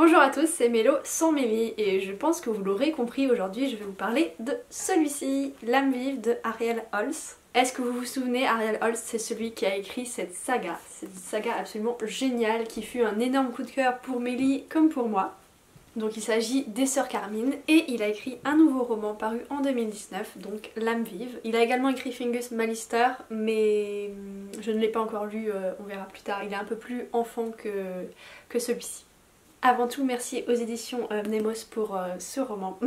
Bonjour à tous, c'est Mélo sans Mélie et je pense que vous l'aurez compris, aujourd'hui je vais vous parler de celui-ci, L'âme vive de Ariel Holz. Est-ce que vous vous souvenez, Ariel Holz c'est celui qui a écrit cette saga absolument géniale qui fut un énorme coup de cœur pour Mélie comme pour moi. Donc il s'agit des Sœurs Carmine et il a écrit un nouveau roman paru en 2019, donc L'âme vive. Il a également écrit Fingus Mallister mais je ne l'ai pas encore lu, on verra plus tard. Il est un peu plus enfant que celui-ci. Avant tout, merci aux éditions Mnemos pour ce roman.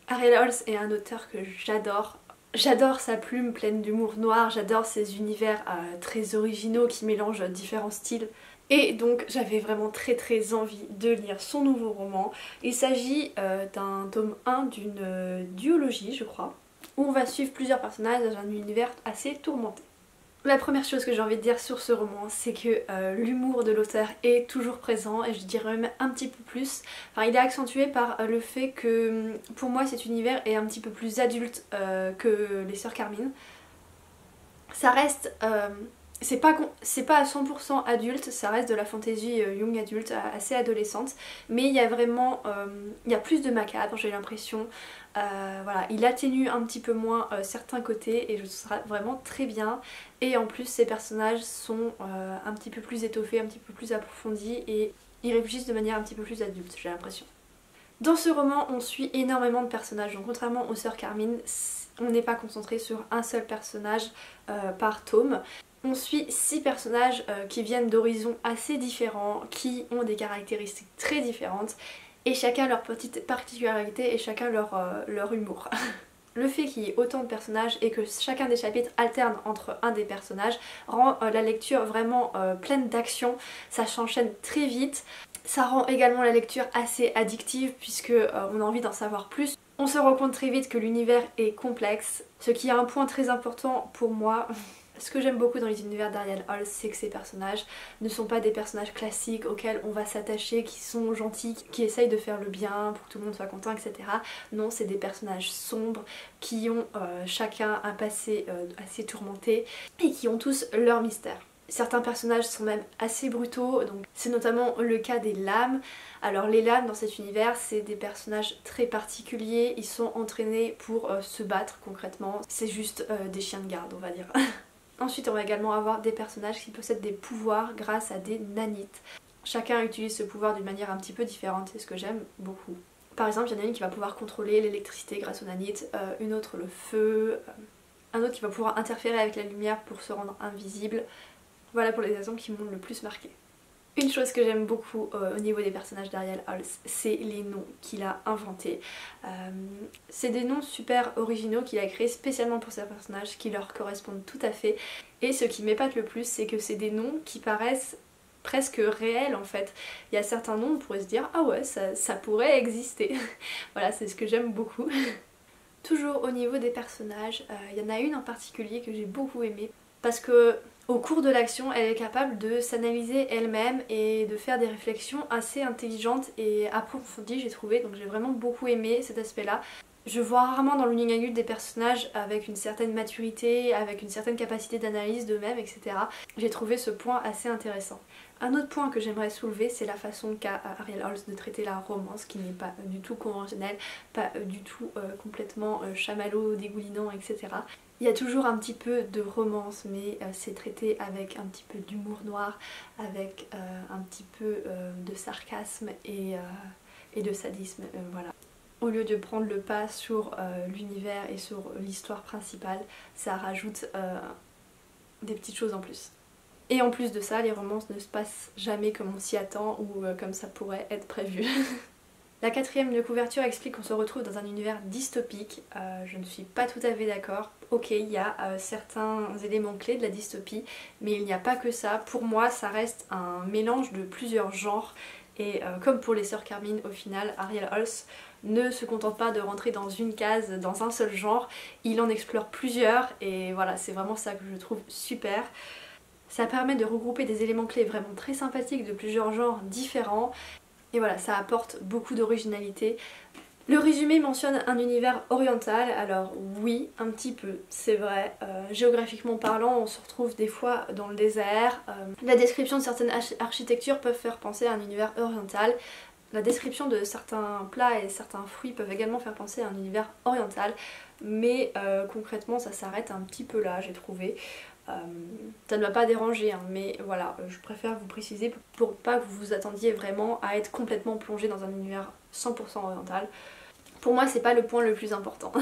Ariel Holz est un auteur que j'adore. J'adore sa plume pleine d'humour noir, j'adore ses univers très originaux qui mélangent différents styles. Et donc j'avais vraiment très envie de lire son nouveau roman. Il s'agit d'un tome 1 d'une duologie, je crois, où on va suivre plusieurs personnages dans un univers assez tourmenté. La première chose que j'ai envie de dire sur ce roman, c'est que l'humour de l'auteur est toujours présent et je dirais même un petit peu plus. Enfin, il est accentué par le fait que pour moi cet univers est un petit peu plus adulte que les Sœurs Carmine. Ça reste... c'est pas à 100% adulte, ça reste de la fantasy young adulte, assez adolescente, mais il y a vraiment, il y a plus de macabre, j'ai l'impression. Voilà, il atténue un petit peu moins certains côtés et je trouve ça vraiment très bien. Et en plus ces personnages sont un petit peu plus étoffés, un petit peu plus approfondis et ils réfléchissent de manière un petit peu plus adulte, j'ai l'impression. Dans ce roman on suit énormément de personnages, donc contrairement aux Sœurs Carmine, on n'est pas concentré sur un seul personnage par tome. On suit 6 personnages qui viennent d'horizons assez différents, qui ont des caractéristiques très différentes et chacun leur petite particularité et chacun leur humour. Le fait qu'il y ait autant de personnages et que chacun des chapitres alterne entre un des personnages rend la lecture vraiment pleine d'action, ça s'enchaîne très vite. Ça rend également la lecture assez addictive puisque on a envie d'en savoir plus. On se rend compte très vite que l'univers est complexe, ce qui est un point très important pour moi. Ce que j'aime beaucoup dans les univers d'Ariel Holz, c'est que ces personnages ne sont pas des personnages classiques auxquels on va s'attacher, qui sont gentils, qui essayent de faire le bien pour que tout le monde soit content, etc. Non, c'est des personnages sombres qui ont chacun un passé assez tourmenté et qui ont tous leur mystère. Certains personnages sont même assez brutaux, donc c'est notamment le cas des lames. Alors les lames dans cet univers c'est des personnages très particuliers, ils sont entraînés pour se battre concrètement, c'est juste des chiens de garde on va dire. Ensuite on va également avoir des personnages qui possèdent des pouvoirs grâce à des nanites. Chacun utilise ce pouvoir d'une manière un petit peu différente, c'est ce que j'aime beaucoup. Par exemple il y en a une qui va pouvoir contrôler l'électricité grâce aux nanites, une autre le feu, un autre qui va pouvoir interférer avec la lumière pour se rendre invisible. Voilà pour les raisons qui m'ont le plus marqué. Une chose que j'aime beaucoup au niveau des personnages d'Ariel Holz, c'est les noms qu'il a inventés. C'est des noms super originaux qu'il a créés spécialement pour ces personnages qui leur correspondent tout à fait. Et ce qui m'épate le plus, c'est que c'est des noms qui paraissent presque réels en fait. Il y a certains noms, on pourrait se dire ah ouais, ça pourrait exister. Voilà, c'est ce que j'aime beaucoup. Toujours au niveau des personnages, il y en a une en particulier que j'ai beaucoup aimée parce que au cours de l'action, elle est capable de s'analyser elle-même et de faire des réflexions assez intelligentes et approfondies, j'ai trouvé, donc j'ai vraiment beaucoup aimé cet aspect-là. Je vois rarement dans le young adulte des personnages avec une certaine maturité, avec une certaine capacité d'analyse d'eux-mêmes, etc. J'ai trouvé ce point assez intéressant. Un autre point que j'aimerais soulever, c'est la façon qu'a Ariel Holz de traiter la romance, qui n'est pas du tout conventionnelle, pas du tout complètement chamallow, dégoulinant, etc. Il y a toujours un petit peu de romance, mais c'est traité avec un petit peu d'humour noir, avec un petit peu de sarcasme et de sadisme, voilà. Au lieu de prendre le pas sur l'univers et sur l'histoire principale, ça rajoute des petites choses en plus. Et en plus de ça, les romances ne se passent jamais comme on s'y attend ou comme ça pourrait être prévu. La 4e de couverture explique qu'on se retrouve dans un univers dystopique. Je ne suis pas tout à fait d'accord. Ok, il y a certains éléments clés de la dystopie, mais il n'y a pas que ça. Pour moi, ça reste un mélange de plusieurs genres. Et comme pour les Sœurs Carmine, au final, Ariel Holz ne se contente pas de rentrer dans une case, dans un seul genre. Il en explore plusieurs et voilà, c'est vraiment ça que je trouve super. Ça permet de regrouper des éléments clés vraiment très sympathiques de plusieurs genres différents. Et voilà, ça apporte beaucoup d'originalité. Le résumé mentionne un univers oriental, alors oui, un petit peu, c'est vrai. Géographiquement parlant, on se retrouve des fois dans le désert. La description de certaines architectures peuvent faire penser à un univers oriental. La description de certains plats et certains fruits peuvent également faire penser à un univers oriental, mais concrètement ça s'arrête un petit peu là, j'ai trouvé. Ça ne m'a pas dérangé, hein, mais voilà, je préfère vous préciser pour pas que vous vous attendiez vraiment à être complètement plongé dans un univers 100% oriental. Pour moi c'est pas le point le plus important.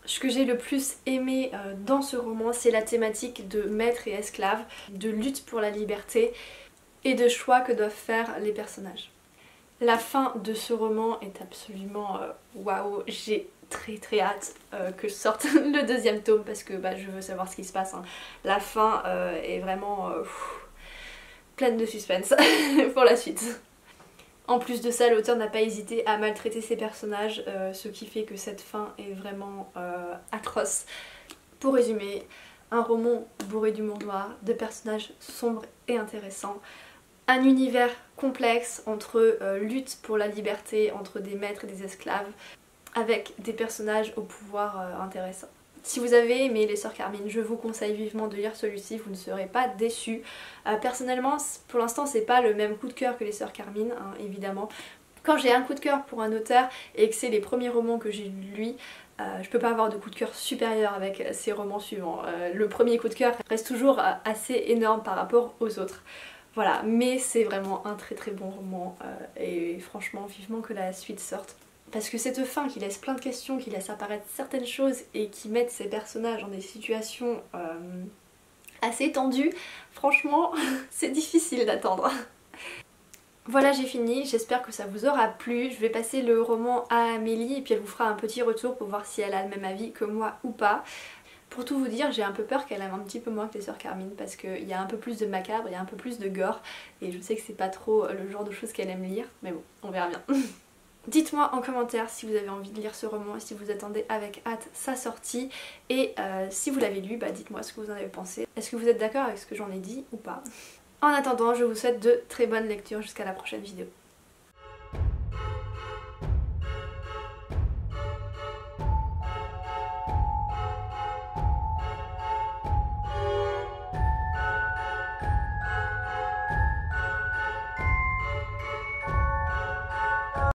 Ce que j'ai le plus aimé dans ce roman, c'est la thématique de maître et esclave, de lutte pour la liberté et de choix que doivent faire les personnages. La fin de ce roman est absolument waouh, j'ai très hâte que je sorte le deuxième tome parce que je veux savoir ce qui se passe, hein. La fin est vraiment pleine de suspense pour la suite. En plus de ça, l'auteur n'a pas hésité à maltraiter ses personnages, ce qui fait que cette fin est vraiment atroce. Pour résumer, un roman bourré d'humour noir, de personnages sombres et intéressants, un univers complexe entre lutte pour la liberté, entre des maîtres et des esclaves, avec des personnages au pouvoir intéressant. Si vous avez aimé Les Sœurs Carmine, je vous conseille vivement de lire celui-ci, vous ne serez pas déçus. Personnellement, pour l'instant, c'est pas le même coup de cœur que Les Sœurs Carmine, hein, évidemment. Quand j'ai un coup de cœur pour un auteur et que c'est les premiers romans que j'ai lus de lui, je peux pas avoir de coup de cœur supérieur avec ses romans suivants. Le premier coup de cœur reste toujours assez énorme par rapport aux autres. Voilà, mais c'est vraiment un très bon roman et franchement, vivement que la suite sorte. Parce que cette fin qui laisse plein de questions, qui laisse apparaître certaines choses et qui mettent ces personnages dans des situations assez tendues, franchement c'est difficile d'attendre. Voilà, j'ai fini, j'espère que ça vous aura plu. Je vais passer le roman à Amélie et puis elle vous fera un petit retour pour voir si elle a le même avis que moi ou pas. Pour tout vous dire, j'ai un peu peur qu'elle aime un petit peu moins que Les Sœurs Carmine parce qu'il y a un peu plus de macabre, il y a un peu plus de gore et je sais que c'est pas trop le genre de choses qu'elle aime lire, mais bon, on verra bien. Dites-moi en commentaire si vous avez envie de lire ce roman et si vous attendez avec hâte sa sortie et si vous l'avez lu, dites-moi ce que vous en avez pensé. Est-ce que vous êtes d'accord avec ce que j'en ai dit ou pas? En attendant, je vous souhaite de très bonnes lectures jusqu'à la prochaine vidéo.